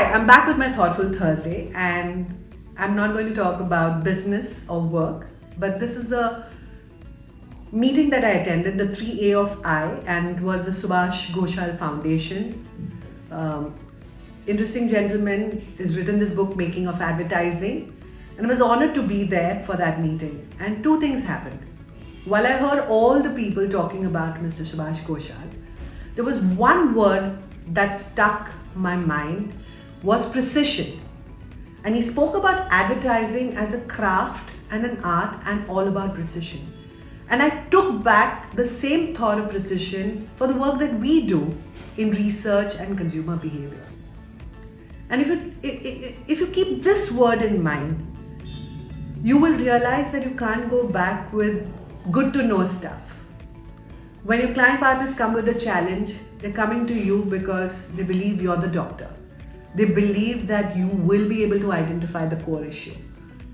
Hi, I'm back with my Thoughtful Thursday, and I'm not going to talk about business or work, but this is a meeting that I attended, the 3A of I, and it was the Subhash Ghoshal Foundation. Um, Interesting gentleman has written this book, Making of Advertising, and I was honored to be there for that meeting. And two things happened. While I heard all the people talking about Mr. Subhash Ghoshal, there was one word that stuck my mind was precision. And he spoke about advertising as a craft and an art and all about precision. And I took back the same thought of precision for the work that we do in research and consumer behavior. And if you keep this word in mind, you will realize that you can't go back with good to know stuff. When your client partners come with a challenge, they're coming to you because they believe you're the doctor. They believe that you will be able to identify the core issue.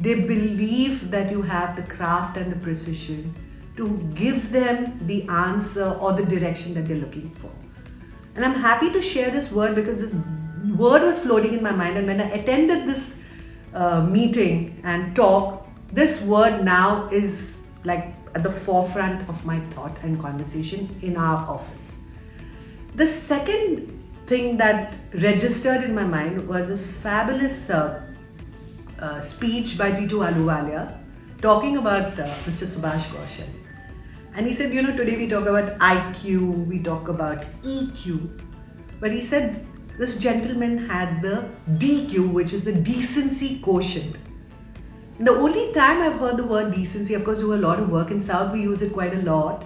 They believe that you have the craft and the precision to give them the answer or the direction that they're looking for. And I'm happy to share this word because this word was floating in my mind, and when I attended this meeting and talk, this word now is like at the forefront of my thought and conversation in our office. The second thing that registered in my mind was this fabulous speech by Titu Ahluwalia talking about Mr. Subhash Ghoshal. And he said, today we talk about IQ, we talk about EQ, but he said this gentleman had the DQ, which is the decency quotient. And the only time I've heard the word decency, of course, do a lot of work in South, we use it quite a lot.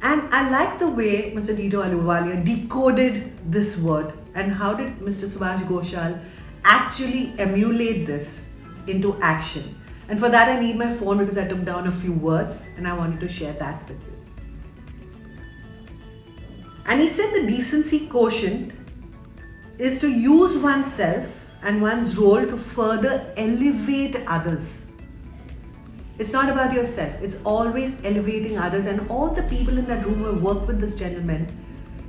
And I like the way Mr. Titu Ahluwalia decoded this word and how did Mr. Subhash Ghoshal actually emulate this into action. And for that I need my phone because I took down a few words and I wanted to share that with you. And he said the decency quotient is to use oneself and one's role to further elevate others. It's not about yourself, it's always elevating others. And all the people in that room who worked with this gentleman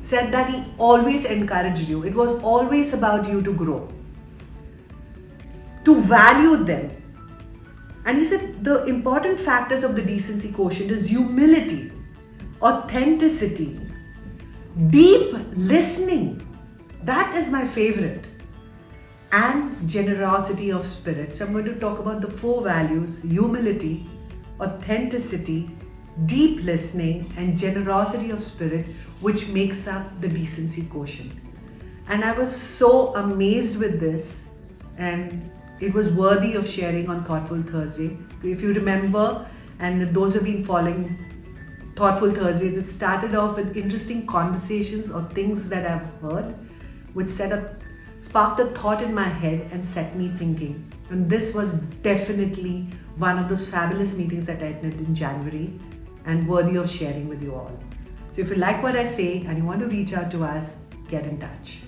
said that he always encouraged you. It was always about you to grow, to value them. And he said the important factors of the decency quotient is humility, authenticity, deep listening. That is my favorite. And generosity of spirit. So I'm going to talk about the four values: humility, authenticity, deep listening, and generosity of spirit, which makes up the decency quotient. And I was so amazed with this, and it was worthy of sharing on Thoughtful Thursday. If you remember, and those who have been following Thoughtful Thursdays, it started off with interesting conversations or things that I've heard, which sparked a thought in my head and set me thinking. And this was definitely one of those fabulous meetings that I attended in January and worthy of sharing with you all. So if you like what I say and you want to reach out to us, get in touch.